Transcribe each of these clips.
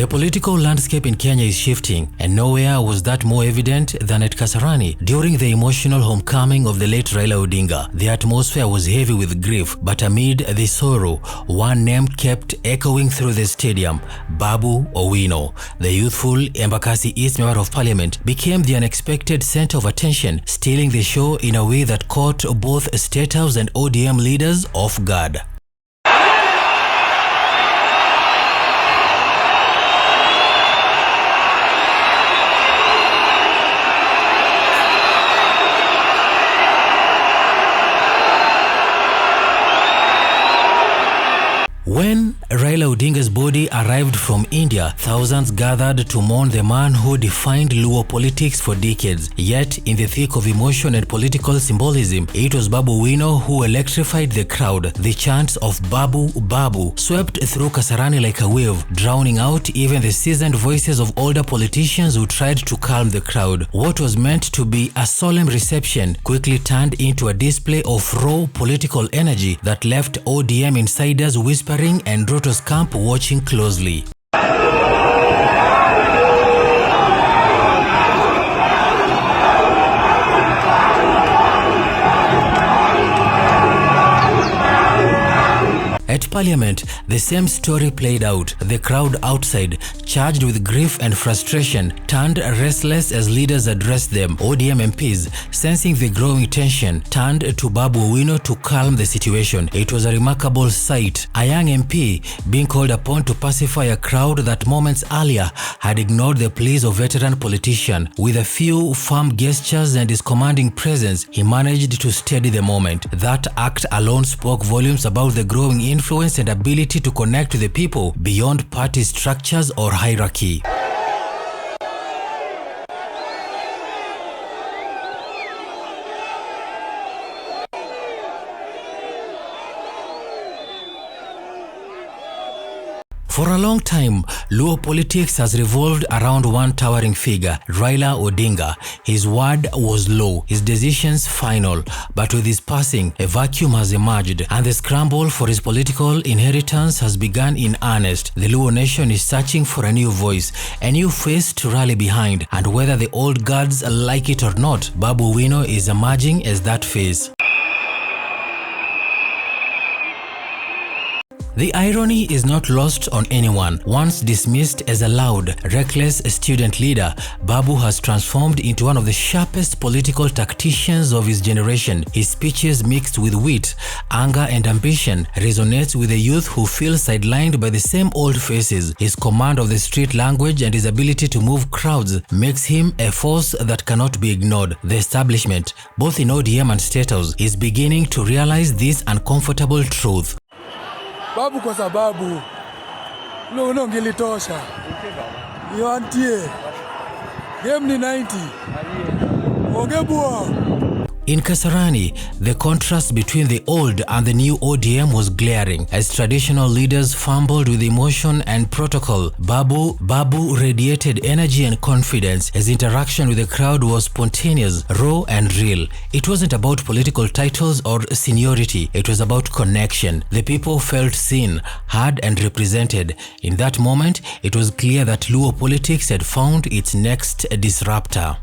The political landscape in Kenya is shifting, and nowhere was that more evident than at Kasarani during the emotional homecoming of the late Raila Odinga. The atmosphere was heavy with grief, but amid the sorrow, one name kept echoing through the stadium: Babu Owino. The youthful Embakasi East Member of Parliament became the unexpected center of attention, stealing the show in a way that caught both State House and ODM leaders off guard. When Raila Odinga's body arrived from India, thousands gathered to mourn the man who defined Luo politics for decades. Yet, in the thick of emotion and political symbolism, it was Babu Owino who electrified the crowd. The chants of Babu, Babu swept through Kasarani like a wave, drowning out even the seasoned voices of older politicians who tried to calm the crowd. What was meant to be a solemn reception quickly turned into a display of raw political energy that left ODM insiders whispering and Ruto's camp watching closely. At Parliament, the same story played out. The crowd outside, charged with grief and frustration, turned restless as leaders addressed them. ODM MPs, sensing the growing tension, turned to Babu Owino to calm the situation. It was a remarkable sight. A young MP being called upon to pacify a crowd that moments earlier had ignored the pleas of veteran politician. With a few firm gestures and his commanding presence, he managed to steady the moment. That act alone spoke volumes about the growing influence and ability to connect with the people beyond party structures or hierarchy. For a long time, Luo politics has revolved around one towering figure, Raila Odinga. His word was law, his decisions final. But with his passing, a vacuum has emerged, and the scramble for his political inheritance has begun in earnest. The Luo nation is searching for a new voice, a new face to rally behind, and whether the old guards like it or not, Babu Owino is emerging as that face. The irony is not lost on anyone. Once dismissed as a loud, reckless student leader, Babu has transformed into one of the sharpest political tacticians of his generation. His speeches, mixed with wit, anger and ambition, resonates with the youth who feel sidelined by the same old faces. His command of the street language and his ability to move crowds makes him a force that cannot be ignored. The establishment, both in ODM and State House, is beginning to realize this uncomfortable truth. Babu kwa sababu no ngilitosha. Yoantie. Game ni 90. Ongebua. In Kasarani, the contrast between the old and the new ODM was glaring. As traditional leaders fumbled with emotion and protocol, Babu radiated energy and confidence. His interaction with the crowd was spontaneous, raw and real. It wasn't about political titles or seniority. It was about connection. The people felt seen, heard and represented. In that moment, it was clear that Luo politics had found its next disruptor.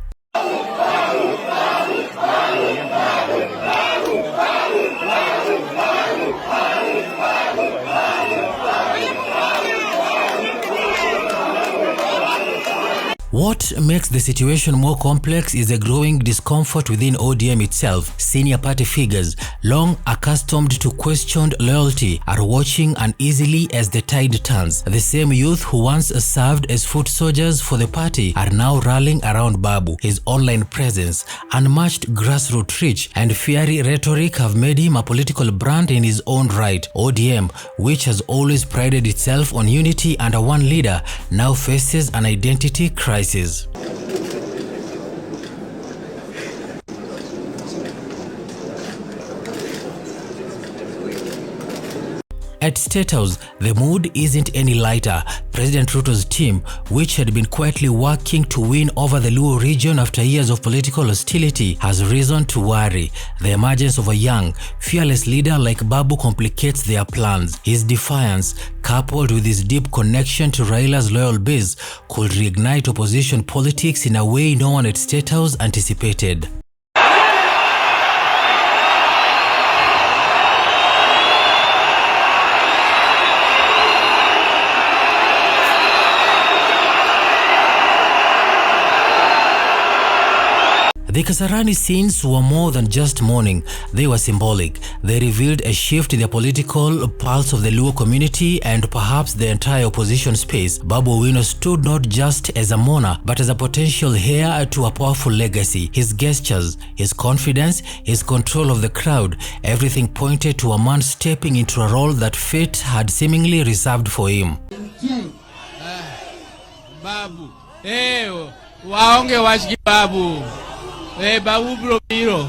What makes the situation more complex is a growing discomfort within ODM itself. Senior party figures, long accustomed to questioned loyalty, are watching uneasily as the tide turns. The same youth who once served as foot soldiers for the party are now rallying around Babu. His online presence, unmatched grassroots reach, and fiery rhetoric have made him a political brand in his own right. ODM, which has always prided itself on unity under one leader, now faces an identity crisis. At State House, the mood isn't any lighter. President Ruto's team, which had been quietly working to win over the Luo region after years of political hostility, has reason to worry. The emergence of a young, fearless leader like Babu complicates their plans. His defiance, coupled with his deep connection to Raila'S loyal base, could reignite opposition politics in a way no one at State House anticipated. The Kasarani scenes were more than just mourning, they were symbolic. They revealed a shift in the political pulse of the Luo community and perhaps the entire opposition space. Babu Owino stood not just as a mourner, but as a potential heir to a powerful legacy. His gestures, his confidence, his control of the crowd, everything pointed to a man stepping into a role that fate had seemingly reserved for him. Babu, waonge washiki Babu. Babu bro hero.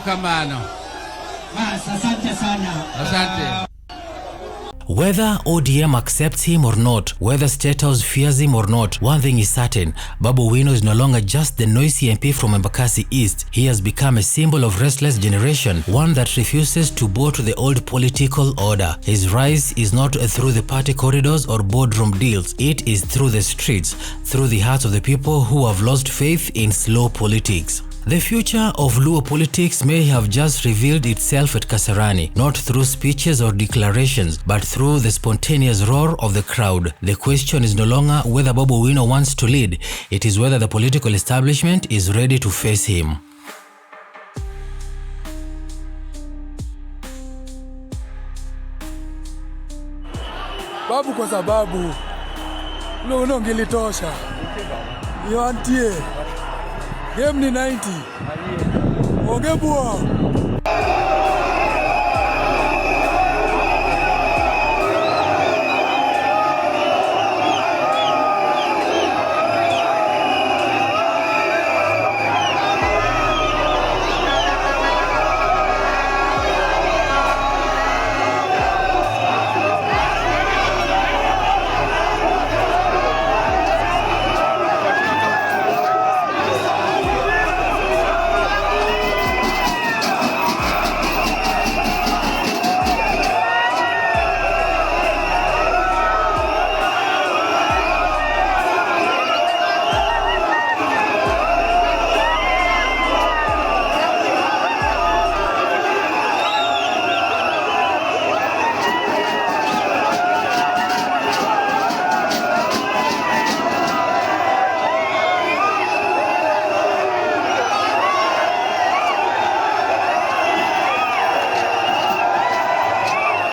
Kamano. Asante sana. Asante. Whether ODM accepts him or not, whether State House fears him or not, one thing is certain: Babu Owino is no longer just the noisy MP from Embakasi East. He has become a symbol of restless generation, one that refuses to bow to the old political order. His rise is not through the party corridors or boardroom deals. It is through the streets, through the hearts of the people who have lost faith in slow politics. The future of Luo politics may have just revealed itself at Kasarani, not through speeches or declarations, but through the spontaneous roar of the crowd. The question is no longer whether Babu Owino wants to lead, it is whether the political establishment is ready to face him. Babu kwa sababu Owino ngilitosha. Yoantie. Game ni 90. Ongebua.